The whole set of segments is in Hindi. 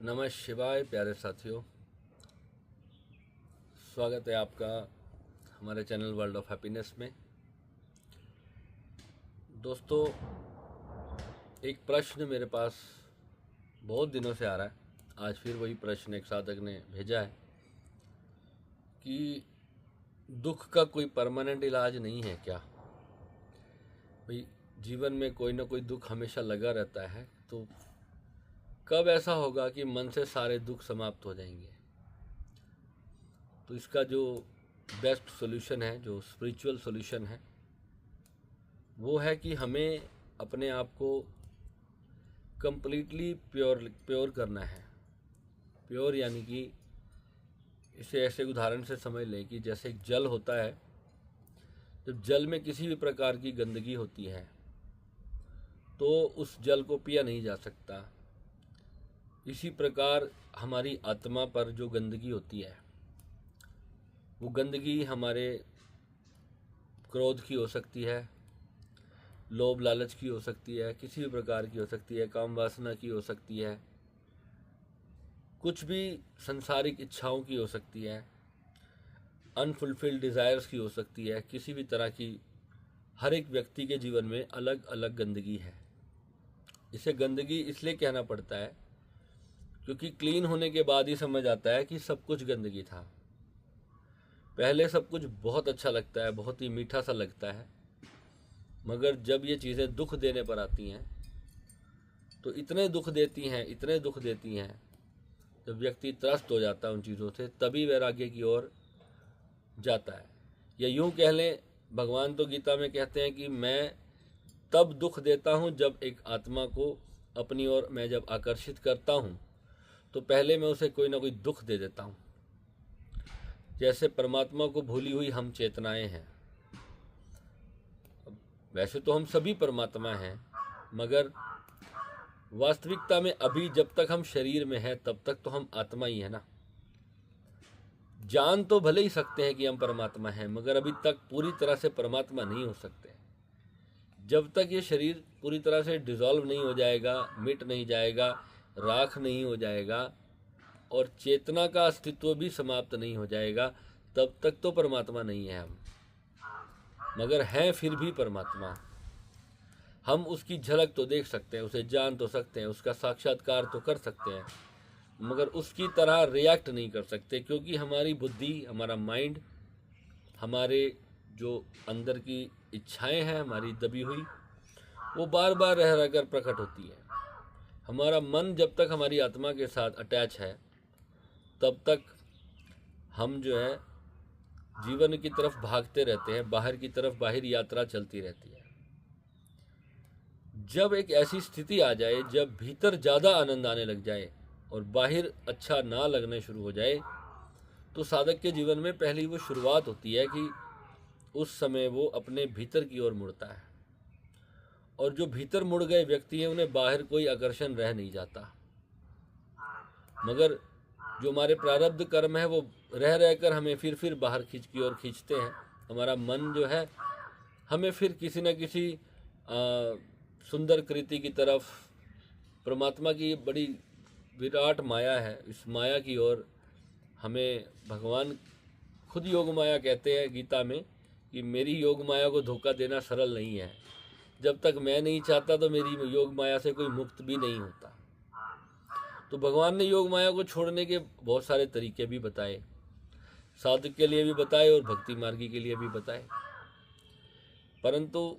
नमः शिवाय प्यारे साथियों, स्वागत है आपका हमारे चैनल वर्ल्ड ऑफ हैप्पीनेस में। दोस्तों, एक प्रश्न मेरे पास बहुत दिनों से आ रहा है। आज फिर वही प्रश्न एक साधक ने भेजा है कि दुख का कोई परमानेंट इलाज नहीं है क्या। भाई, जीवन में कोई ना कोई दुख हमेशा लगा रहता है, तो कब ऐसा होगा कि मन से सारे दुख समाप्त हो जाएंगे। तो इसका जो बेस्ट सॉल्यूशन है, जो स्पिरिचुअल सॉल्यूशन है, वो है कि हमें अपने आप को कंप्लीटली प्योर करना है। प्योर यानी कि इसे ऐसे उदाहरण से समझ लें कि जैसे एक जल होता है, जब जल में किसी भी प्रकार की गंदगी होती है तो उस जल को पिया नहीं जा सकता। इसी प्रकार हमारी आत्मा पर जो गंदगी होती है, वो गंदगी हमारे क्रोध की हो सकती है, लोभ लालच की हो सकती है, किसी भी प्रकार की हो सकती है, काम वासना की हो सकती है, कुछ भी संसारिक इच्छाओं की हो सकती है, अनफुलफिल्ड डिज़ायर्स की हो सकती है। किसी भी तरह की हर एक व्यक्ति के जीवन में अलग अलग गंदगी है। इसे गंदगी इसलिए कहना पड़ता है क्योंकि क्लीन होने के बाद ही समझ आता है कि सब कुछ गंदगी था। पहले सब कुछ बहुत अच्छा लगता है, बहुत ही मीठा सा लगता है, मगर जब ये चीज़ें दुख देने पर आती हैं तो इतने दुख देती हैं, जब व्यक्ति त्रस्त हो जाता है उन चीज़ों से, तभी वैराग्य की ओर जाता है। या यूँ कह लें, भगवान तो गीता में कहते हैं कि मैं तब दुख देता हूँ जब एक आत्मा को अपनी ओर मैं जब आकर्षित करता हूँ तो पहले मैं उसे कोई ना कोई दुख दे देता हूँ। जैसे परमात्मा को भूली हुई हम चेतनाएं हैं। वैसे तो हम सभी परमात्मा हैं, मगर वास्तविकता में अभी जब तक हम शरीर में हैं तब तक तो हम आत्मा ही है ना। जान तो भले ही सकते हैं कि हम परमात्मा हैं, मगर अभी तक पूरी तरह से परमात्मा नहीं हो सकते। जब तक ये शरीर पूरी तरह से डिसॉल्व नहीं हो जाएगा, मिट नहीं जाएगा, राख नहीं हो जाएगा और चेतना का अस्तित्व भी समाप्त नहीं हो जाएगा, तब तक तो परमात्मा नहीं है हम। मगर हैं फिर भी परमात्मा। हम उसकी झलक तो देख सकते हैं, उसे जान तो सकते हैं, उसका साक्षात्कार तो कर सकते हैं, मगर उसकी तरह रिएक्ट नहीं कर सकते, क्योंकि हमारी बुद्धि, हमारा माइंड, हमारे जो अंदर की इच्छाएं हैं हमारी दबी हुई, वो बार बार रह रह कर प्रकट होती है। हमारा मन जब तक हमारी आत्मा के साथ अटैच है तब तक हम जो है जीवन की तरफ भागते रहते हैं, बाहर की तरफ बाहर यात्रा चलती रहती है। जब एक ऐसी स्थिति आ जाए जब भीतर ज़्यादा आनंद आने लग जाए और बाहर अच्छा ना लगने शुरू हो जाए, तो साधक के जीवन में पहली वो शुरुआत होती है कि उस समय वो अपने भीतर की ओर मुड़ता है। और जो भीतर मुड़ गए व्यक्ति हैं उन्हें बाहर कोई आकर्षण रह नहीं जाता। मगर जो हमारे प्रारब्ध कर्म है वो रह रहकर हमें फिर बाहर की ओर खींचते हैं। हमारा मन जो है हमें फिर किसी न किसी सुंदर कृति की तरफ, परमात्मा की बड़ी विराट माया है, इस माया की ओर हमें भगवान खुद योग माया कहते हैं गीता में कि मेरी योग माया को धोखा देना सरल नहीं है। जब तक मैं नहीं चाहता तो मेरी योग माया से कोई मुक्त भी नहीं होता। तो भगवान ने योग माया को छोड़ने के बहुत सारे तरीके भी बताए, साधक के लिए भी बताए और भक्ति मार्गी के लिए भी बताए। परंतु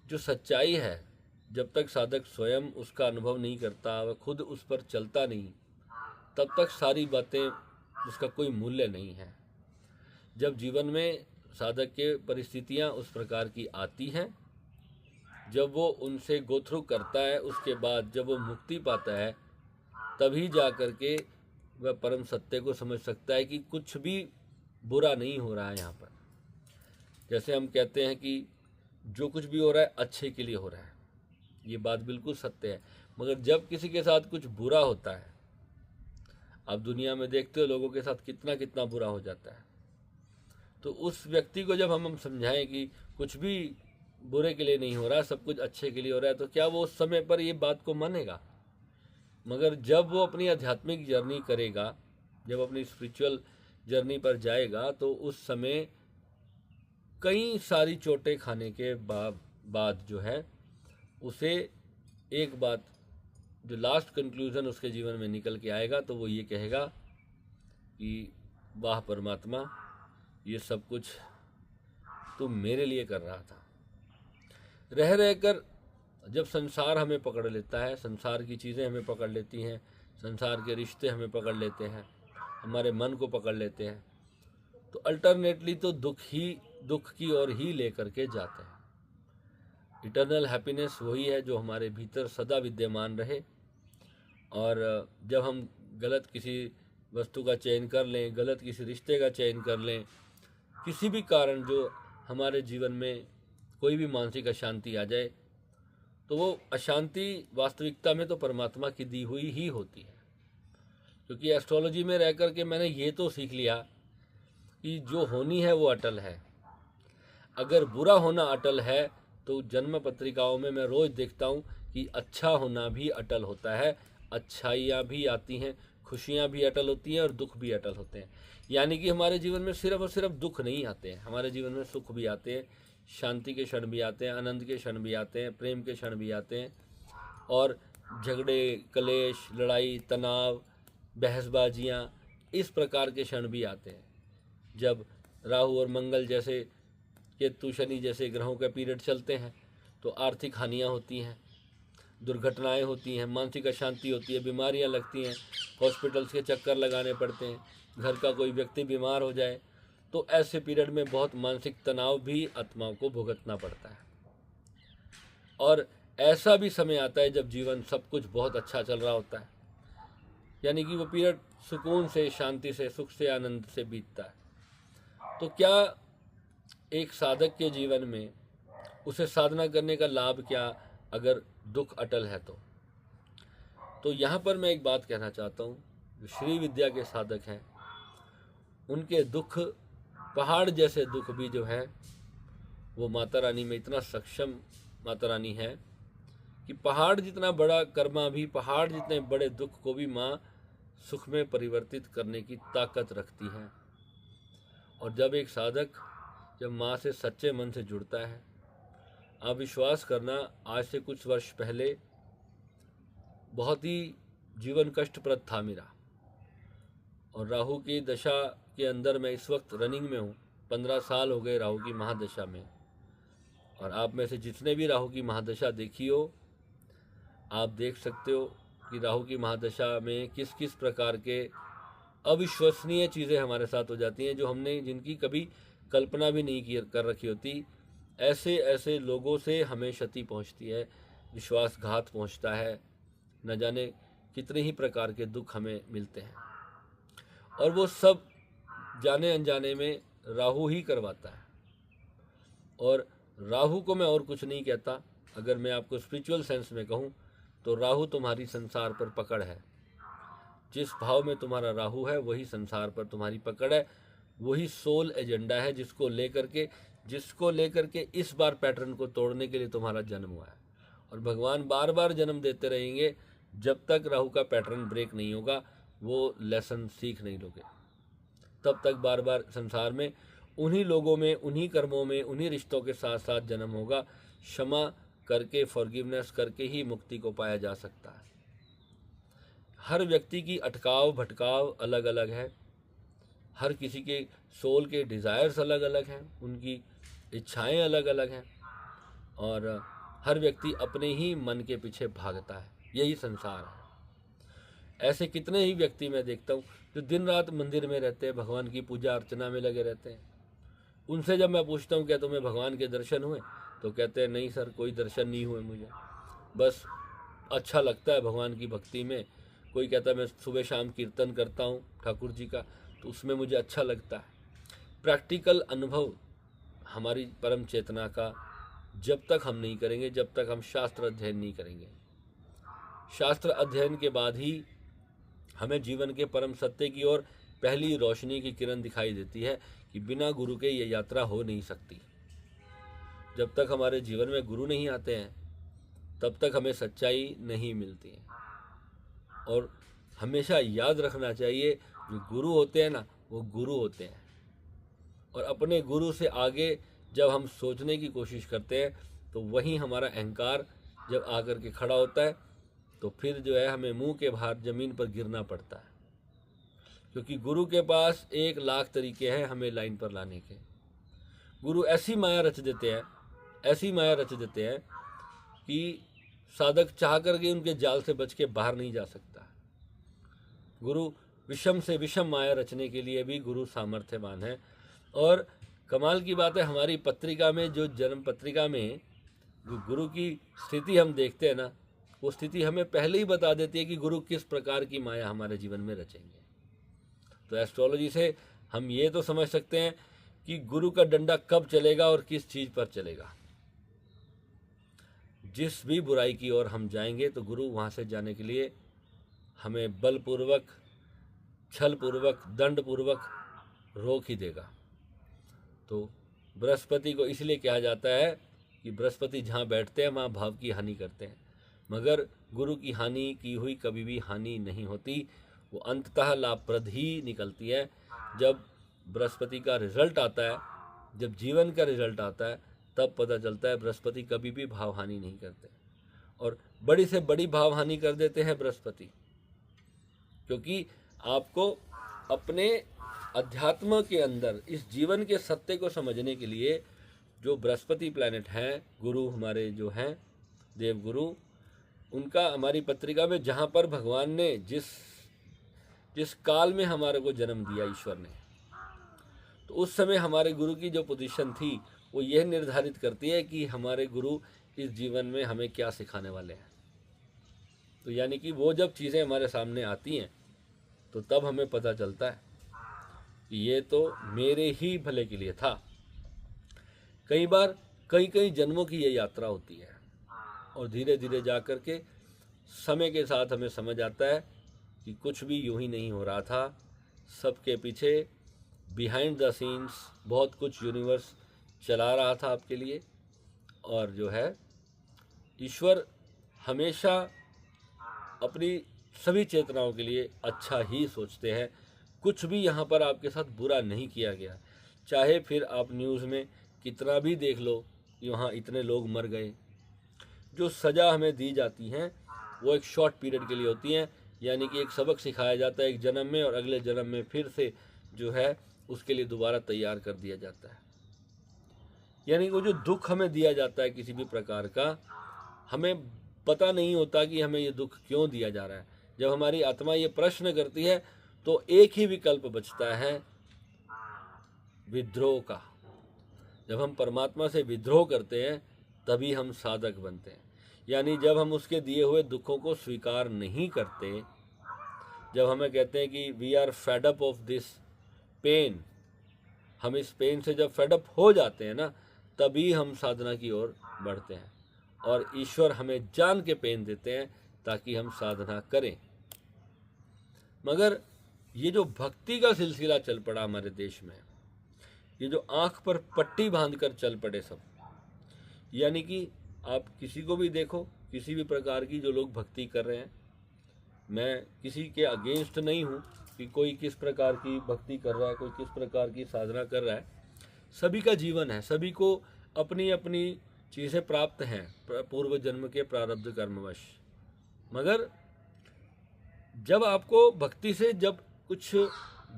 जो सच्चाई है, जब तक साधक स्वयं उसका अनुभव नहीं करता, वह खुद उस पर चलता नहीं, तब तक सारी बातें उसका कोई मूल्य नहीं है। जब जीवन में साधक के परिस्थितियां उस प्रकार की आती हैं, जब वो उनसे गो थ्रू करता है, उसके बाद जब वो मुक्ति पाता है, तभी जा कर के वह परम सत्य को समझ सकता है कि कुछ भी बुरा नहीं हो रहा है यहाँ पर। जैसे हम कहते हैं कि जो कुछ भी हो रहा है अच्छे के लिए हो रहा है, ये बात बिल्कुल सत्य है। मगर जब किसी के साथ कुछ बुरा होता है, आप दुनिया में देखते हो लोगों के साथ कितना कितना बुरा हो जाता है, तो उस व्यक्ति को जब हम समझाएं कि कुछ भी बुरे के लिए नहीं हो रहा, सब कुछ अच्छे के लिए हो रहा है, तो क्या वो उस समय पर ये बात को मानेगा? मगर जब वो अपनी आध्यात्मिक जर्नी करेगा, जब अपनी स्पिरिचुअल जर्नी पर जाएगा, तो उस समय कई सारी चोटें खाने के बाद जो है उसे एक बात, जो लास्ट कंक्लूज़न उसके जीवन में निकल के आएगा, तो वो ये कहेगा कि वाह परमात्मा, ये सब कुछ तू मेरे लिए कर रहा था। रह रहकर जब संसार हमें पकड़ लेता है, संसार की चीज़ें हमें पकड़ लेती हैं, संसार के रिश्ते हमें पकड़ लेते हैं, हमारे मन को पकड़ लेते हैं, तो अल्टरनेटली तो दुख की ओर ही लेकर के जाते हैं। इटर्नल हैप्पीनेस वही है जो हमारे भीतर सदा विद्यमान रहे। और जब हम गलत किसी वस्तु का चयन कर लें, गलत किसी रिश्ते का चयन कर लें, किसी भी कारण जो हमारे जीवन में कोई भी मानसिक अशांति आ जाए, तो वो अशांति वास्तविकता में तो परमात्मा की दी हुई ही होती है। क्योंकि एस्ट्रोलॉजी में रह कर के मैंने ये तो सीख लिया कि जो होनी है वो अटल है। अगर बुरा होना अटल है तो जन्म पत्रिकाओं में मैं रोज़ देखता हूँ कि अच्छा होना भी अटल होता है, अच्छाइयाँ भी आती हैं, खुशियाँ भी अटल होती हैं और दुख भी अटल होते हैं। यानी कि हमारे जीवन में सिर्फ और सिर्फ दुख नहीं आते हैं, हमारे जीवन में सुख भी आते हैं, शांति के क्षण भी आते हैं, आनंद के क्षण भी आते हैं, प्रेम के क्षण भी आते हैं, और झगड़े, कलेश, लड़ाई, तनाव, बहसबाजियाँ, इस प्रकार के क्षण भी आते हैं। जब राहु और मंगल जैसे, केतु शनि जैसे ग्रहों के पीरियड चलते हैं तो आर्थिक हानियाँ होती हैं, दुर्घटनाएं होती हैं, मानसिक अशांति होती है, बीमारियां लगती हैं, हॉस्पिटल्स के चक्कर लगाने पड़ते हैं, घर का कोई व्यक्ति बीमार हो जाए तो ऐसे पीरियड में बहुत मानसिक तनाव भी आत्माओं को भुगतना पड़ता है। और ऐसा भी समय आता है जब जीवन सब कुछ बहुत अच्छा चल रहा होता है, यानी कि वो पीरियड सुकून से, शांति से, सुख से, आनंद से बीतता है। तो क्या एक साधक के जीवन में उसे साधना करने का लाभ क्या अगर दुख अटल है? तो यहाँ पर मैं एक बात कहना चाहता हूँ, जो श्री विद्या के साधक हैं उनके दुख, पहाड़ जैसे दुख भी जो है वो माता रानी में इतना सक्षम माता रानी है कि पहाड़ जितना बड़ा कर्मा भी, पहाड़ जितने बड़े दुख को भी माँ सुख में परिवर्तित करने की ताकत रखती है। और जब एक साधक जब माँ से सच्चे मन से जुड़ता है, आप विश्वास करना, आज से कुछ वर्ष पहले बहुत ही जीवन कष्टप्रद था मेरा, और राहु की दशा के अंदर मैं इस वक्त रनिंग में हूँ। 15 साल हो गए राहु की महादशा में, और आप में से जिसने भी राहु की महादशा देखी हो, आप देख सकते हो कि राहु की महादशा में किस किस प्रकार के अविश्वसनीय चीज़ें हमारे साथ हो जाती हैं, जो हमने जिनकी कभी कल्पना भी नहीं कर रखी होती। ऐसे ऐसे लोगों से हमें क्षति पहुंचती है, विश्वासघात पहुंचता है, न जाने कितने ही प्रकार के दुख हमें मिलते हैं, और वो सब जाने अनजाने में राहु ही करवाता है। और राहु को मैं और कुछ नहीं कहता, अगर मैं आपको स्पिरिचुअल सेंस में कहूँ तो राहु तुम्हारी संसार पर पकड़ है। जिस भाव में तुम्हारा राहु है वही संसार पर तुम्हारी पकड़ है, वही सोल एजेंडा है जिसको लेकर के इस बार पैटर्न को तोड़ने के लिए तुम्हारा जन्म हुआ है। और भगवान बार बार जन्म देते रहेंगे जब तक राहु का पैटर्न ब्रेक नहीं होगा, वो लेसन सीख नहीं लोगे, तब तक बार बार संसार में उन्हीं लोगों में, उन्हीं कर्मों में, उन्हीं रिश्तों के साथ साथ जन्म होगा। क्षमा करके, फॉरगिवनेस करके ही मुक्ति को पाया जा सकता है। हर व्यक्ति की अटकाव भटकाव अलग अलग है, हर किसी के सोल के डिज़ायर्स अलग अलग हैं, उनकी इच्छाएं अलग अलग हैं, और हर व्यक्ति अपने ही मन के पीछे भागता है। यही संसार है। ऐसे कितने ही व्यक्ति मैं देखता हूँ जो दिन रात मंदिर में रहते हैं, भगवान की पूजा अर्चना में लगे रहते हैं। उनसे जब मैं पूछता हूँ क्या तुम्हें भगवान के दर्शन हुए, तो कहते हैं नहीं सर, कोई दर्शन नहीं हुए मुझे, बस अच्छा लगता है भगवान की भक्ति में। कोई कहता है मैं सुबह शाम कीर्तन करता हूँ ठाकुर जी का, तो उसमें मुझे अच्छा लगता है। प्रैक्टिकल अनुभव हमारी परम चेतना का जब तक हम नहीं करेंगे, जब तक हम शास्त्र अध्ययन नहीं करेंगे, शास्त्र अध्ययन के बाद ही हमें जीवन के परम सत्य की ओर पहली रोशनी की किरण दिखाई देती है कि बिना गुरु के ये यात्रा हो नहीं सकती। जब तक हमारे जीवन में गुरु नहीं आते हैं, तब तक हमें सच्चाई नहीं मिलती है। और हमेशा याद रखना चाहिए, जो गुरु होते हैं ना, वो गुरु होते हैं। और अपने गुरु से आगे जब हम सोचने की कोशिश करते हैं तो वहीं हमारा अहंकार जब आकर के खड़ा होता है, तो फिर जो है हमें मुंह के भार ज़मीन पर गिरना पड़ता है। क्योंकि गुरु के पास 1,00,000 तरीके हैं हमें लाइन पर लाने के। गुरु ऐसी माया रच देते हैं, ऐसी माया रच देते हैं कि साधक चाह करके उनके जाल से बच के बाहर नहीं जा सकता। गुरु विषम से विषम माया रचने के लिए भी गुरु सामर्थ्यवान है। और कमाल की बात है, हमारी पत्रिका में, जो जन्म पत्रिका में जो गुरु की स्थिति हम देखते हैं ना, वो स्थिति हमें पहले ही बता देती है कि गुरु किस प्रकार की माया हमारे जीवन में रचेंगे। तो एस्ट्रोलॉजी से हम ये तो समझ सकते हैं कि गुरु का डंडा कब चलेगा और किस चीज़ पर चलेगा। जिस भी बुराई की ओर हम जाएंगे तो गुरु वहाँ से जाने के लिए हमें बलपूर्वक, छलपूर्वक, दंडपूर्वक रोक ही देगा। तो बृहस्पति को इसलिए कहा जाता है कि बृहस्पति जहाँ बैठते हैं वहाँ भाव की हानि करते हैं, मगर गुरु की हानि की हुई कभी भी हानि नहीं होती, वो अंततः लाभप्रद ही निकलती है। जब बृहस्पति का रिजल्ट आता है, जब जीवन का रिजल्ट आता है, तब पता चलता है बृहस्पति कभी भी भाव हानि नहीं करते, और बड़ी से बड़ी भाव हानि कर देते हैं बृहस्पति। क्योंकि आपको अपने अध्यात्म के अंदर इस जीवन के सत्य को समझने के लिए जो बृहस्पति प्लैनेट हैं, गुरु हमारे जो हैं देव गुरु, उनका हमारी पत्रिका में जहाँ पर भगवान ने जिस काल में हमारे को जन्म दिया ईश्वर ने, तो उस समय हमारे गुरु की जो पोजीशन थी वो यह निर्धारित करती है कि हमारे गुरु इस जीवन में हमें क्या सिखाने वाले हैं। तो यानी कि वो जब चीज़ें हमारे सामने आती हैं तो तब हमें पता चलता है कि ये तो मेरे ही भले के लिए था। कई बार कई जन्मों की ये यात्रा होती है, और धीरे धीरे जा कर के समय के साथ हमें समझ आता है कि कुछ भी यूं ही नहीं हो रहा था। सबके पीछे बिहाइंड द सीन्स बहुत कुछ यूनिवर्स चला रहा था आपके लिए। और जो है ईश्वर हमेशा अपनी सभी चेतनाओं के लिए अच्छा ही सोचते हैं। कुछ भी यहाँ पर आपके साथ बुरा नहीं किया गया, चाहे फिर आप न्यूज़ में कितना भी देख लो कि वहाँ इतने लोग मर गए। जो सज़ा हमें दी जाती हैं वो एक शॉर्ट पीरियड के लिए होती हैं, यानी कि एक सबक सिखाया जाता है एक जन्म में, और अगले जन्म में फिर से जो है उसके लिए दोबारा तैयार कर दिया जाता है। यानी वो जो दुख हमें दिया जाता है किसी भी प्रकार का, हमें पता नहीं होता कि हमें ये दुख क्यों दिया जा रहा है। जब हमारी आत्मा ये प्रश्न करती है तो एक ही विकल्प बचता है, विद्रोह का। जब हम परमात्मा से विद्रोह करते हैं तभी हम साधक बनते हैं। यानी जब हम उसके दिए हुए दुखों को स्वीकार नहीं करते, जब हमें कहते हैं कि we are fed up of this pen, हम इस पेन से जब फेड अप हो जाते हैं ना, तभी हम साधना की ओर बढ़ते हैं। और ईश्वर हमें जान के पेन देते हैं ताकि हम साधना करें। मगर ये जो भक्ति का सिलसिला चल पड़ा हमारे देश में, ये जो आँख पर पट्टी बांधकर चल पड़े सब, यानी कि आप किसी को भी देखो, किसी भी प्रकार की जो लोग भक्ति कर रहे हैं, मैं किसी के अगेंस्ट नहीं हूँ कि कोई किस प्रकार की भक्ति कर रहा है, कोई किस प्रकार की साधना कर रहा है। सभी का जीवन है, सभी को अपनी अपनी चीज़ें प्राप्त हैं पूर्व जन्म के प्रारब्ध कर्मवश। मगर जब आपको भक्ति से जब कुछ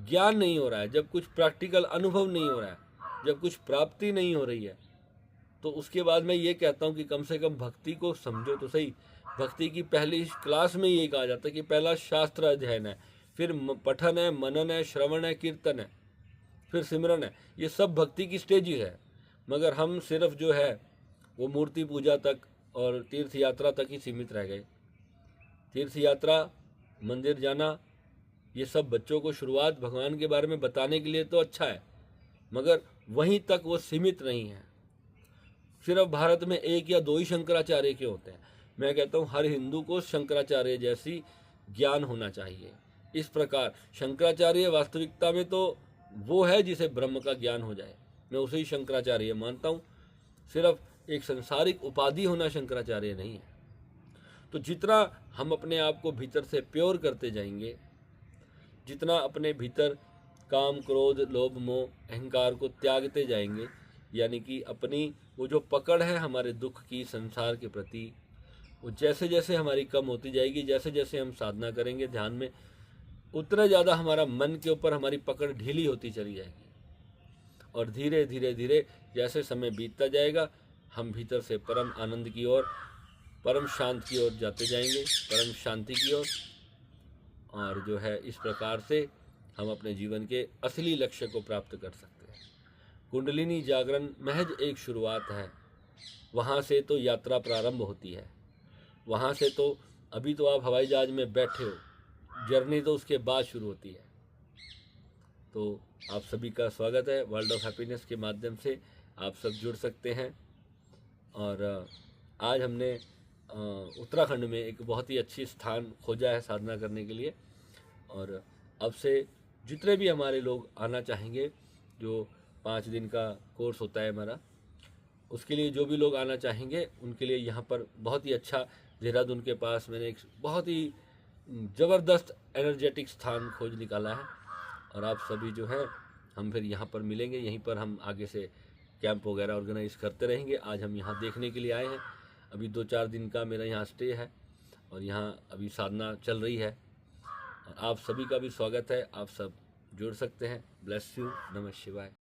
ज्ञान नहीं हो रहा है, जब कुछ प्रैक्टिकल अनुभव नहीं हो रहा है, जब कुछ प्राप्ति नहीं हो रही है, तो उसके बाद मैं ये कहता हूँ कि कम से कम भक्ति को समझो तो सही। भक्ति की पहली क्लास में ये कहा जाता है कि पहला शास्त्र अध्ययन है, फिर पठन है, मनन है, श्रवण है, कीर्तन है, फिर सिमरन है। ये सब भक्ति की स्टेजेस है। मगर हम सिर्फ जो है वो मूर्ति पूजा तक और तीर्थ यात्रा तक ही सीमित रह गए। तीर्थ यात्रा, मंदिर जाना, ये सब बच्चों को शुरुआत भगवान के बारे में बताने के लिए तो अच्छा है, मगर वहीं तक वो सीमित नहीं है। सिर्फ भारत में 1 या 2 ही शंकराचार्य के होते हैं। मैं कहता हूँ हर हिंदू को शंकराचार्य जैसी ज्ञान होना चाहिए। इस प्रकार शंकराचार्य वास्तविकता में तो वो है जिसे ब्रह्म का ज्ञान हो जाए, मैं उसे ही शंकराचार्य मानता हूँ। सिर्फ एक संसारिक उपाधि होना शंकराचार्य नहीं है। तो जितना हम अपने आप को भीतर से प्योर करते जाएंगे, जितना अपने भीतर काम, क्रोध, लोभ, मोह, अहंकार को त्यागते जाएंगे, यानी कि अपनी वो जो पकड़ है हमारे दुख की, संसार के प्रति, वो जैसे जैसे हमारी कम होती जाएगी, जैसे जैसे हम साधना करेंगे ध्यान में, उतना ज़्यादा हमारा मन के ऊपर हमारी पकड़ ढीली होती चली जाएगी। और धीरे धीरे धीरे जैसे समय बीतता जाएगा, हम भीतर से परम आनंद की ओर, परम शांत की ओर जाते जाएंगे, परम शांति की ओर। और जो है इस प्रकार से हम अपने जीवन के असली लक्ष्य को प्राप्त कर सकते हैं। कुंडलिनी जागरण महज एक शुरुआत है, वहाँ से तो यात्रा प्रारंभ होती है। वहाँ से तो अभी तो आप हवाई जहाज में बैठे हो, जर्नी तो उसके बाद शुरू होती है। तो आप सभी का स्वागत है। वर्ल्ड ऑफ हैप्पीनेस के माध्यम से आप सब जुड़ सकते हैं। और आज हमने उत्तराखंड में एक बहुत ही अच्छी स्थान खोजा है साधना करने के लिए। और अब से जितने भी हमारे लोग आना चाहेंगे, जो 5 दिन का कोर्स होता है हमारा, उसके लिए जो भी लोग आना चाहेंगे उनके लिए यहाँ पर बहुत ही अच्छा, देहरादून के पास मैंने एक बहुत ही ज़बरदस्त एनर्जेटिक स्थान खोज निकाला है। और आप सभी जो हैं, हम फिर यहाँ पर मिलेंगे, यहीं पर हम आगे से कैंप वगैरह ऑर्गेनाइज करते रहेंगे। आज हम यहाँ देखने के लिए आए हैं। अभी 2-4 दिन का मेरा यहाँ स्टे है और यहाँ अभी साधना चल रही है। और आप सभी का भी स्वागत है, आप सब जुड़ सकते हैं। ब्लेस यू, नमः शिवाय।